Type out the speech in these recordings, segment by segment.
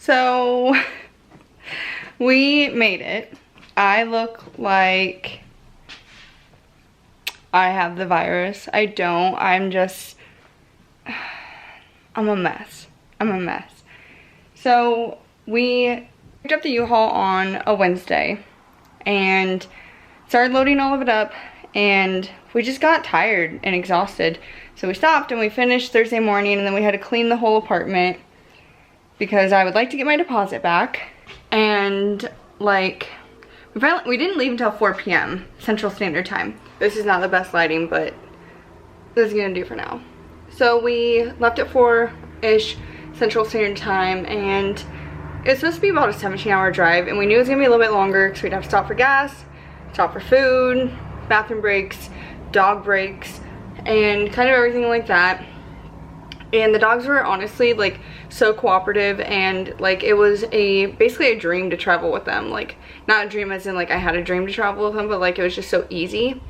So we made it. I look like I have the virus. I don't. I'm a mess. I'm a mess. So we picked up the U-Haul on a Wednesday and started loading all of it up, and we just got tired and exhausted. So we stopped and we finished Thursday morning, and then we had to clean the whole apartment because I would like to get my deposit back. And like, we didn't leave until 4 p.m. Central Standard Time. This is not the best lighting, but this is gonna do for now. So we left at 4-ish Central Standard Time, and it's supposed to be about a 17-hour drive, and we knew it was gonna be a little bit longer because we'd have to stop for gas, stop for food, bathroom breaks, dog breaks, and kind of everything like that. And the dogs were honestly like so cooperative, and like it was basically a dream to travel with them. Like, not a dream as in like I had a dream to travel with them, but like it was just so easy.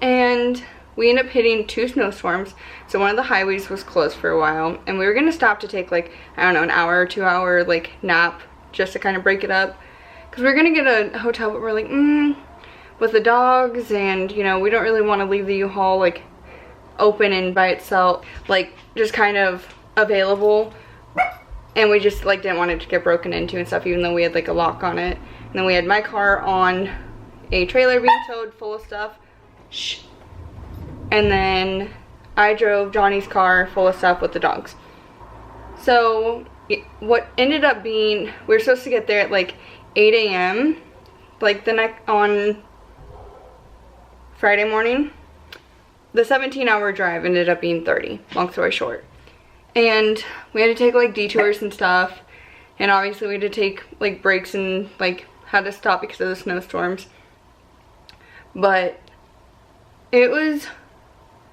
And we ended up hitting 2 snowstorms, so one of the highways was closed for a while, and we were gonna stop to take like, I don't know, an hour or 2 hour like nap just to kind of break it up, because we were gonna get a hotel, but we're like, with the dogs, and you know, we don't really want to leave the U-Haul like open and by itself, like just kind of available, and we just like didn't want it to get broken into and stuff, even though we had like a lock on it. And then we had my car on a trailer being towed full of stuff. Shh. And then I drove Johnny's car full of stuff with the dogs. So what ended up being, we were supposed to get there at like 8 a.m. like on Friday morning. The 17-hour drive ended up being 30, long story short. And we had to take like detours and stuff, and obviously we had to take like breaks and like had to stop because of the snowstorms. But it was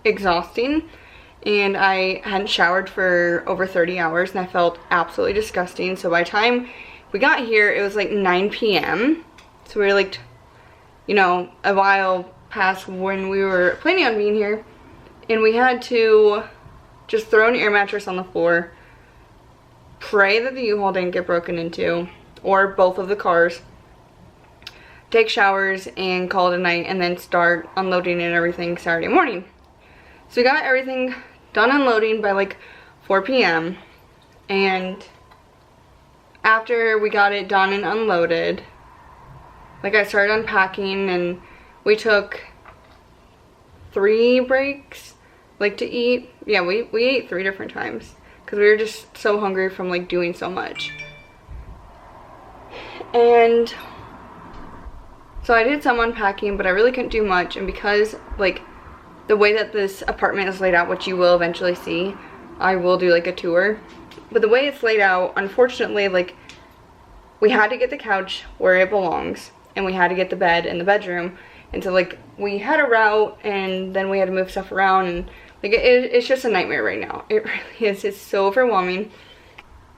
exhausting, and I hadn't showered for over 30 hours, and I felt absolutely disgusting. So by the time we got here, it was like 9 p.m. So we were like, you know, a while past when we were planning on being here, and we had to just throw an air mattress on the floor, pray that the U-Haul didn't get broken into, or both of the cars, take showers, and call it a night, and then start unloading and everything Saturday morning. So we got everything done unloading by like 4 p.m. and after we got it done and unloaded, like I started unpacking, and we took 3 breaks like to eat. Yeah, we ate 3 different times because we were just so hungry from like doing so much. And so I did some unpacking, but I really couldn't do much, and because like the way that this apartment is laid out, which you will eventually see, I will do like a tour, but the way it's laid out, unfortunately, like we had to get the couch where it belongs, and we had to get the bed in the bedroom. And so like we had a route, and then we had to move stuff around, and like it's just a nightmare right now. It really is. It's so overwhelming.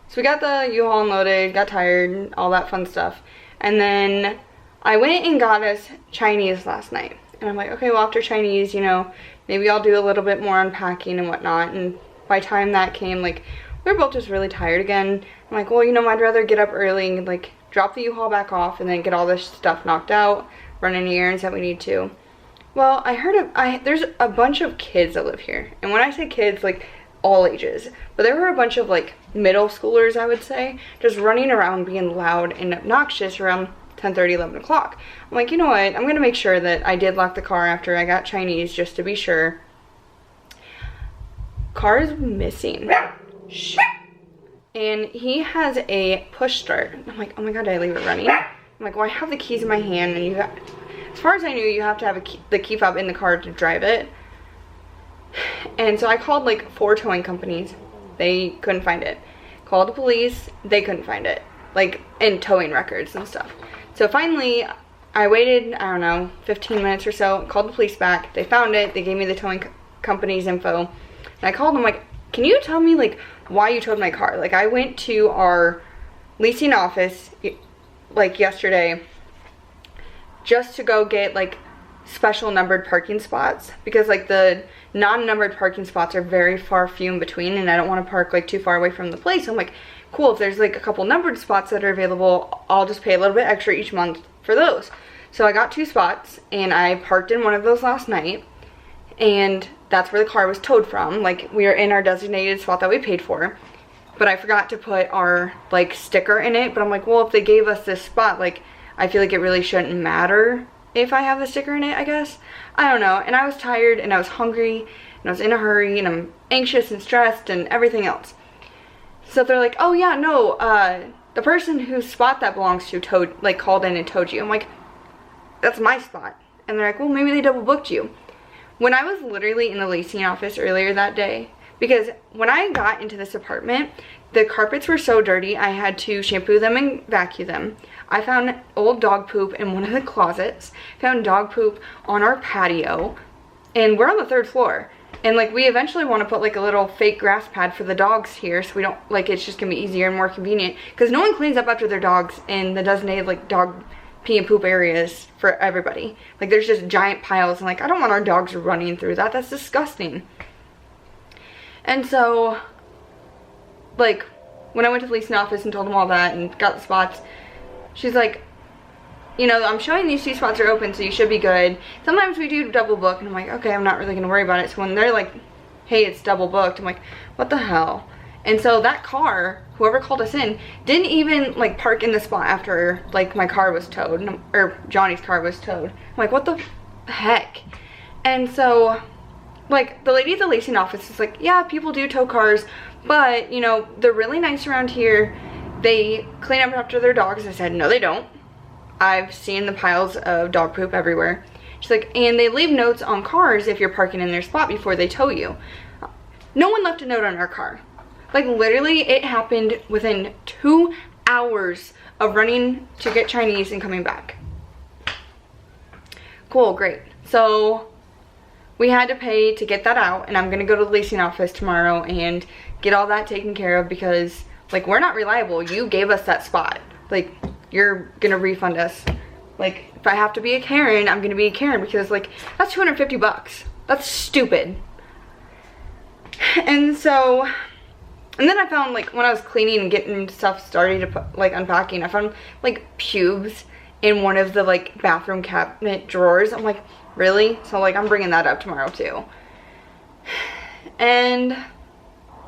So we got the U-Haul unloaded, got tired, all that fun stuff. And then I went and got us Chinese last night. And I'm like, okay, well after Chinese, you know, maybe I'll do a little bit more unpacking and whatnot. And by the time that came, like we were both just really tired again. I'm like, well, you know, I'd rather get up early and like drop the U-Haul back off and then get all this stuff knocked out, run any errands that we need to. Well, I heard there's a bunch of kids that live here. And when I say kids, like all ages. But there were a bunch of like middle schoolers, I would say, just running around being loud and obnoxious around 10:30, 11 o'clock. I'm like, you know what? I'm going to make sure that I did lock the car after I got Chinese just to be sure. Car is missing. Shh. And he has a push start. I'm like, oh my god, did I leave it running? I'm like, well, I have the keys in my hand, and as far as I knew, you have to have the key fob in the car to drive it. And so I called like 4 towing companies. They couldn't find it. Called the police. They couldn't find it. Like in towing records and stuff. So finally, I waited, I don't know, 15 minutes or so, called the police back. They found it. They gave me the towing company's info. And I called them like, can you tell me like why you towed my car? Like I went to our leasing office like yesterday just to go get like special numbered parking spots, because like the non-numbered parking spots are very far few in between, and I don't want to park like too far away from the place. So I'm like, cool, if there's like a couple numbered spots that are available, I'll just pay a little bit extra each month for those. So I got 2 spots, and I parked in one of those last night, and that's where the car was towed from. Like, we are in our designated spot that we paid for, but I forgot to put our like sticker in it. But I'm like, well, if they gave us this spot, like, I feel like it really shouldn't matter if I have the sticker in it, I guess. I don't know. And I was tired, and I was hungry, and I was in a hurry, and I'm anxious and stressed and everything else. So they're like, oh yeah, no, the person whose spot that belongs to called in and towed you. I'm like, that's my spot. And they're like, well, maybe they double booked you. When I was literally in the leasing office earlier that day, because when I got into this apartment, the carpets were so dirty, I had to shampoo them and vacuum them. I found old dog poop in one of the closets, found dog poop on our patio, and we're on the 3rd floor. And like, we eventually want to put like a little fake grass pad for the dogs here, so we don't, like, it's just gonna be easier and more convenient, because no one cleans up after their dogs in the designated like dog pee and poop areas for everybody. Like, there's just giant piles, and like, I don't want our dogs running through that. That's disgusting. And so, like, when I went to the leasing office and told them all that and got the spots, she's like, you know, I'm showing these 2 spots are open, so you should be good. Sometimes we do double book, and I'm like, okay, I'm not really gonna worry about it. So when they're like, hey, it's double booked, I'm like, what the hell? And so that car, whoever called us in, didn't even like park in the spot after like my car was towed, or Johnny's car was towed. I'm like, what the heck? And so, like, the lady at the leasing office is like, yeah, people do tow cars, but you know, they're really nice around here. They clean up after their dogs. I said, no, they don't. I've seen the piles of dog poop everywhere. She's like, and they leave notes on cars if you're parking in their spot before they tow you. No one left a note on our car. Like, literally, it happened within 2 hours of running to get Chinese and coming back. Cool, great. So we had to pay to get that out, and I'm gonna go to the leasing office tomorrow and get all that taken care of, because like, we're not reliable. You gave us that spot. Like, you're gonna refund us. Like, if I have to be a Karen, I'm gonna be a Karen, because like, that's 250 bucks. That's stupid. And so, and then I found, like, when I was cleaning and getting stuff started to put, like, unpacking, I found like pubes in one of the like bathroom cabinet drawers. I'm like, really? So like, I'm bringing that up tomorrow too. And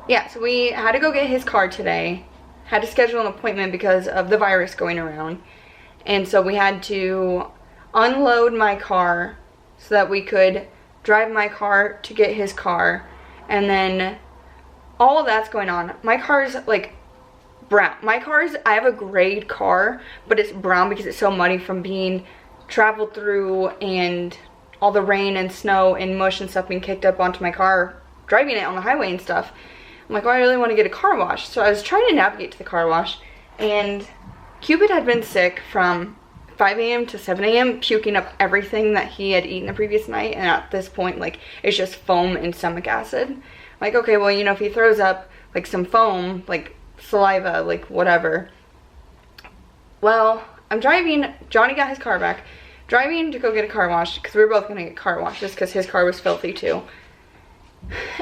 yeah, so we had to go get his car today. Had to schedule an appointment because of the virus going around. And so we had to unload my car so that we could drive my car to get his car. And then all of that's going on. My car's like brown. I have a gray car, but it's brown because it's so muddy from being traveled through and all the rain and snow and mush and stuff being kicked up onto my car, driving it on the highway and stuff. I'm like, well, I really want to get a car wash. So I was trying to navigate to the car wash, and Cupid had been sick from 5 a.m. to 7 a.m. puking up everything that he had eaten the previous night, and at this point, like, it's just foam and stomach acid. I'm like, okay, well, you know, if he throws up like some foam, like saliva, like whatever. Well, I'm driving, Johnny got his car back, driving to go get a car wash, because we were both gonna get car washes because his car was filthy too.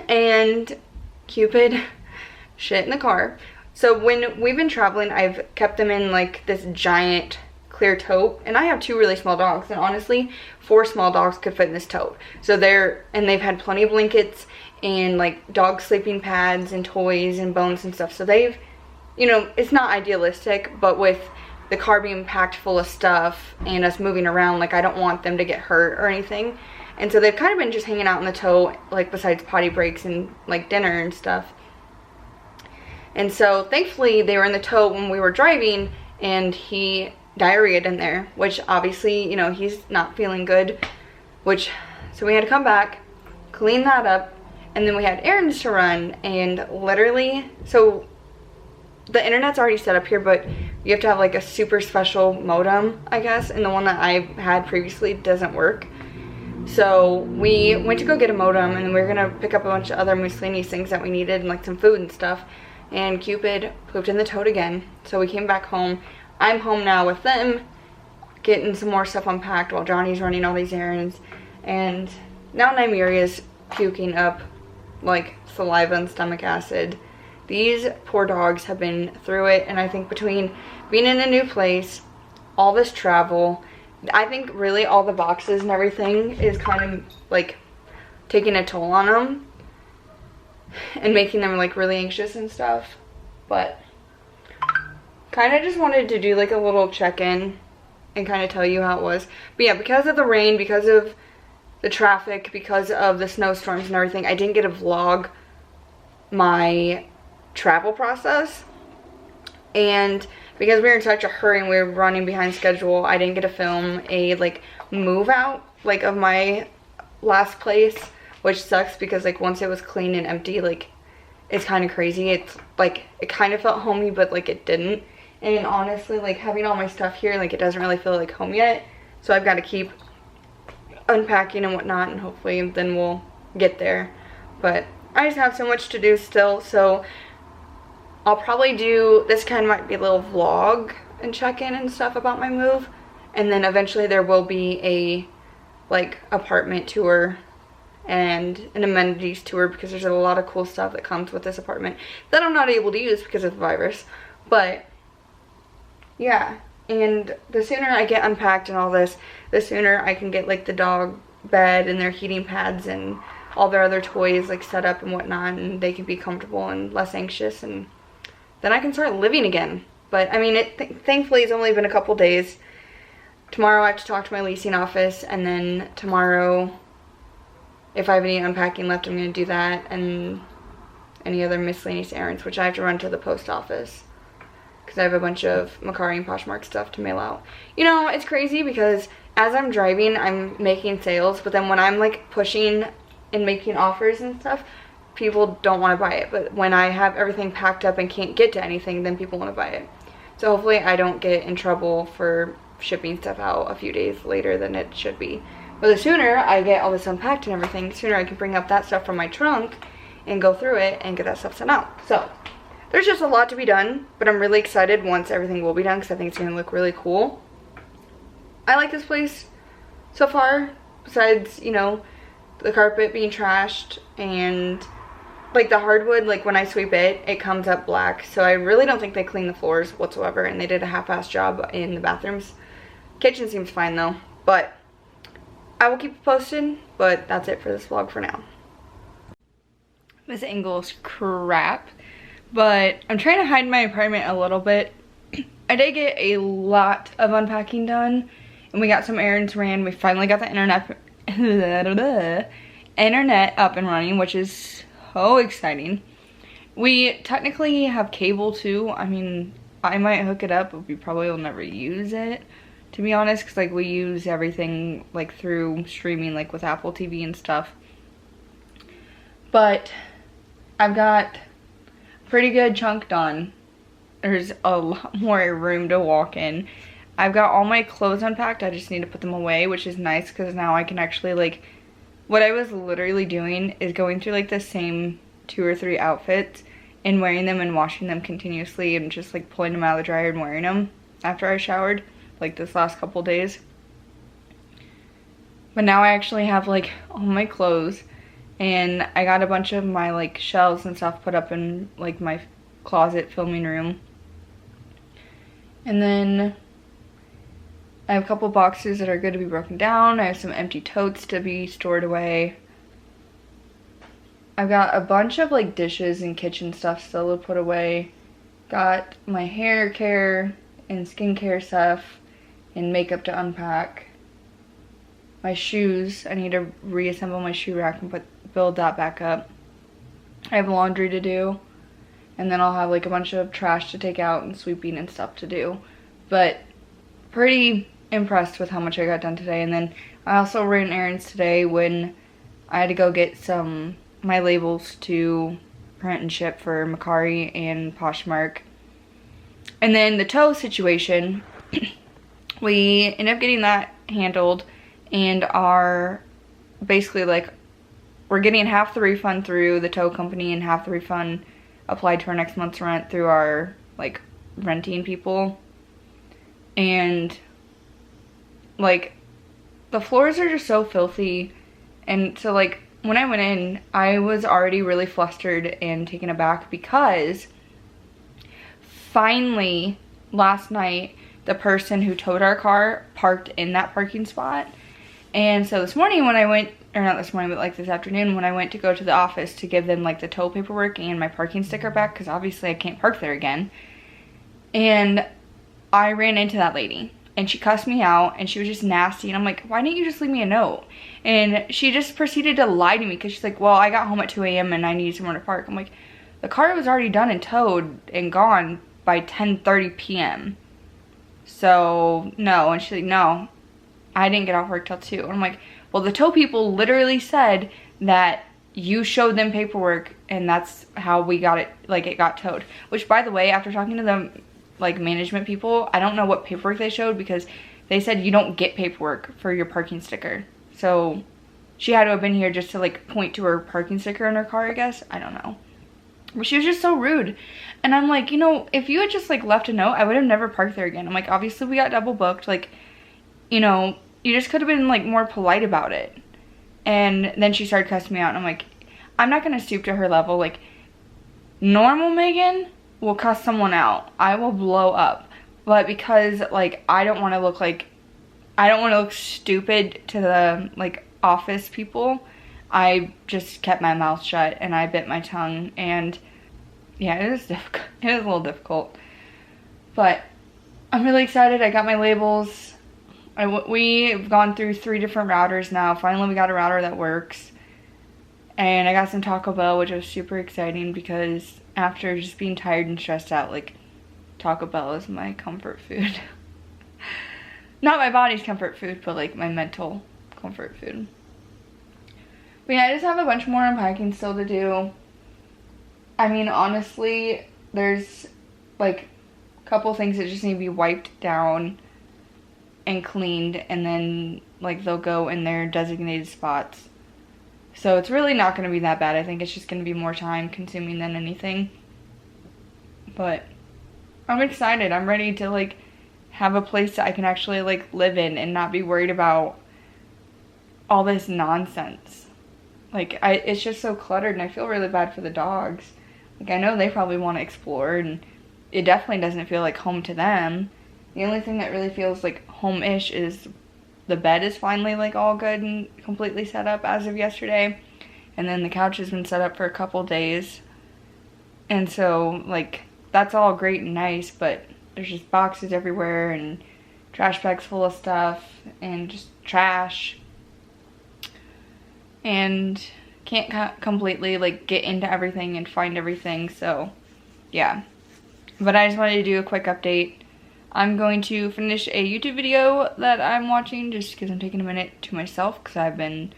And Cupid shit in the car. So when we've been traveling, I've kept them in like this giant clear tote, and I have 2 really small dogs, and honestly 4 small dogs could fit in this tote. So they've had plenty of blankets and like dog sleeping pads and toys and bones and stuff. So they've, you know, it's not idealistic, but with the car being packed full of stuff and us moving around, like, I don't want them to get hurt or anything. And so they've kind of been just hanging out in the tote, like, besides potty breaks and like dinner and stuff. And so thankfully they were in the tote when we were driving, and he diarrheaed in there, which obviously, you know, he's not feeling good, so we had to come back, clean that up, and then we had errands to run. And literally, so the internet's already set up here, but you have to have like a super special modem, I guess, and the one that I had previously doesn't work. So we went to go get a modem, and we were gonna pick up a bunch of other miscellaneous things that we needed, and like some food and stuff. And Cupid pooped in the tote again. So we came back home. I'm home now with them, getting some more stuff unpacked while Johnny's running all these errands. And now Nymeria's puking up like saliva and stomach acid. These poor dogs have been through it, and I think between being in a new place, all this travel, I think really all the boxes and everything is kind of like taking a toll on them and making them like really anxious and stuff. But kind of just wanted to do like a little check-in and kind of tell you how it was. But yeah, because of the rain, because of the traffic, because of the snowstorms and everything, I didn't get to vlog my travel process. And because we were in such a hurry and we were running behind schedule, I didn't get to film a like move out like of my last place, which sucks because like once it was clean and empty, like it's kind of crazy. It's like it kind of felt homey, but like it didn't. And honestly, like having all my stuff here, like it doesn't really feel like home yet. So I've got to keep unpacking and whatnot, and hopefully then we'll get there. But I just have so much to do still, so I'll probably do, this kind of might be a little vlog and check-in and stuff about my move. And then eventually there will be a like apartment tour and an amenities tour, because there's a lot of cool stuff that comes with this apartment that I'm not able to use because of the virus. But yeah, and the sooner I get unpacked and all this, the sooner I can get like the dog bed and their heating pads and all their other toys like set up and whatnot, and they can be comfortable and less anxious, and then I can start living again. But I mean, thankfully it's only been a couple days. Tomorrow I have to talk to my leasing office, and then tomorrow, if I have any unpacking left, I'm going to do that, and any other miscellaneous errands, which I have to run to the post office because I have a bunch of Macari and Poshmark stuff to mail out. You know, it's crazy because as I'm driving, I'm making sales, but then when I'm like pushing and making offers and stuff, people don't want to buy it. But when I have everything packed up and can't get to anything, then people want to buy it. So hopefully I don't get in trouble for shipping stuff out a few days later than it should be. But the sooner I get all this unpacked and everything, the sooner I can bring up that stuff from my trunk and go through it and get that stuff sent out. So there's just a lot to be done, but I'm really excited once everything will be done because I think it's going to look really cool. I like this place so far, besides, you know, the carpet being trashed and like the hardwood, like when I sweep it, it comes up black. So I really don't think they clean the floors whatsoever, and they did a half-assed job in the bathrooms. Kitchen seems fine though, but I will keep it posted. But that's it for this vlog for now. This angle is crap, but I'm trying to hide my apartment a little bit. I did get a lot of unpacking done, and we got some errands ran. We finally got the internet up and running, which is so exciting. We technically have cable too. I mean, I might hook it up, but we probably will never use it, to be honest, because like we use everything like through streaming, like with Apple TV and stuff. But I've got a pretty good chunk done. There's a lot more room to walk in. I've got all my clothes unpacked. I just need to put them away, which is nice because now I can actually like, what I was literally doing is going through like the same 2 or 3 outfits and wearing them and washing them continuously and just like pulling them out of the dryer and wearing them after I showered like this last couple days. But now I actually have like all my clothes, and I got a bunch of my like shelves and stuff put up in like my closet filming room. And then I have a couple boxes that are good to be broken down. I have some empty totes to be stored away. I've got a bunch of like dishes and kitchen stuff still to put away. Got my hair care and skincare stuff and makeup to unpack. My shoes, I need to reassemble my shoe rack and build that back up. I have laundry to do, and then I'll have like a bunch of trash to take out and sweeping and stuff to do. But pretty impressed with how much I got done today. And then I also ran errands today when I had to go get my labels to print and ship for Macari and Poshmark. And then the tow situation, we ended up getting that handled and are basically like, we're getting half the refund through the tow company and half the refund applied to our next month's rent through our like renting people. And like the floors are just so filthy, and to like when I went in, I was already really flustered and taken aback because finally last night the person who towed our car parked in that parking spot. And so this morning when I went, or not this morning, but like this afternoon when I went to go to the office to give them like the tow paperwork and my parking sticker back, because obviously I can't park there again, and I ran into that lady and she cussed me out and she was just nasty, and I'm like, why didn't you just leave me a note? And she just proceeded to lie to me because she's like, well, I got home at 2 a.m. and I needed somewhere to park. I'm like, the car was already done and towed and gone by 10:30 p.m. So no. And she's like, no, I didn't get off work till 2. And I'm like, well, the tow people literally said that you showed them paperwork and that's how we got it, like it got towed. Which, by the way, after talking to the like management people, I don't know what paperwork they showed, because they said you don't get paperwork for your parking sticker. So she had to have been here just to like point to her parking sticker in her car, I guess. I don't know. But she was just so rude. And I'm like, you know, if you had just like left a note, I would have never parked there again. I'm like, obviously we got double booked. Like, you know, you just could have been like more polite about it. And then she started cussing me out, and I'm like, I'm not gonna stoop to her level. Like, normal Megan will cuss someone out. I will blow up. But because like I don't want to look like, I don't want to look stupid to the like office people, I just kept my mouth shut and I bit my tongue. And yeah, it was difficult. It was a little difficult, but I'm really excited. I got my labels. We've gone through 3 different routers now. Finally we got a router that works, and I got some Taco Bell, which was super exciting because after just being tired and stressed out, like, Taco Bell is my comfort food. Not my body's comfort food, but like my mental comfort food. But yeah, I just have a bunch more unpacking still to do. I mean, honestly, there's like a couple things that just need to be wiped down and cleaned, and then like they'll go in their designated spots. So it's really not going to be that bad. I think it's just going to be more time consuming than anything. But I'm excited. I'm ready to like have a place that I can actually like live in and not be worried about all this nonsense. Like, it's just so cluttered, and I feel really bad for the dogs. Like, I know they probably want to explore, and it definitely doesn't feel like home to them. The only thing that really feels like home-ish is the bed is finally like all good and completely set up as of yesterday. And then the couch has been set up for a couple days. And so like that's all great and nice, but there's just boxes everywhere and trash bags full of stuff and just trash. And can't completely like get into everything and find everything. So yeah. But I just wanted to do a quick update. I'm going to finish a YouTube video that I'm watching just because I'm taking a minute to myself, because I've been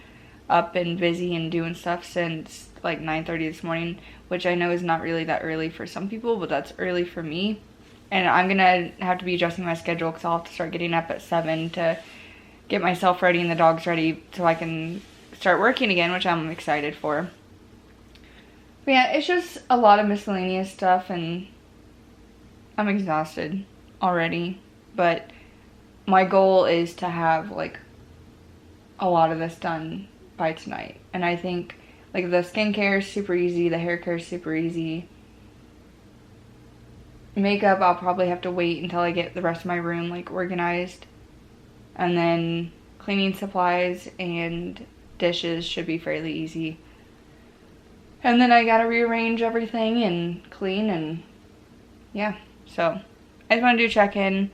up and busy and doing stuff since like 9:30 this morning, which I know is not really that early for some people, but that's early for me. And I'm gonna have to be adjusting my schedule because I'll have to start getting up at 7 to get myself ready and the dogs ready so I can start working again, which I'm excited for. But yeah, it's just a lot of miscellaneous stuff and I'm exhausted already, but my goal is to have like a lot of this done by tonight. And I think like the skincare is super easy, the hair care is super easy. Makeup, I'll probably have to wait until I get the rest of my room like organized. And then cleaning supplies and dishes should be fairly easy. And then I gotta rearrange everything and clean, and yeah, so I just want to do a check-in.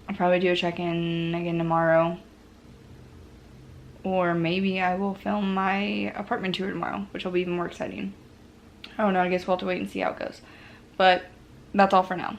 I'll probably do a check-in again tomorrow. Or maybe I will film my apartment tour tomorrow, which will be even more exciting. I don't know, I guess we'll have to wait and see how it goes. But that's all for now.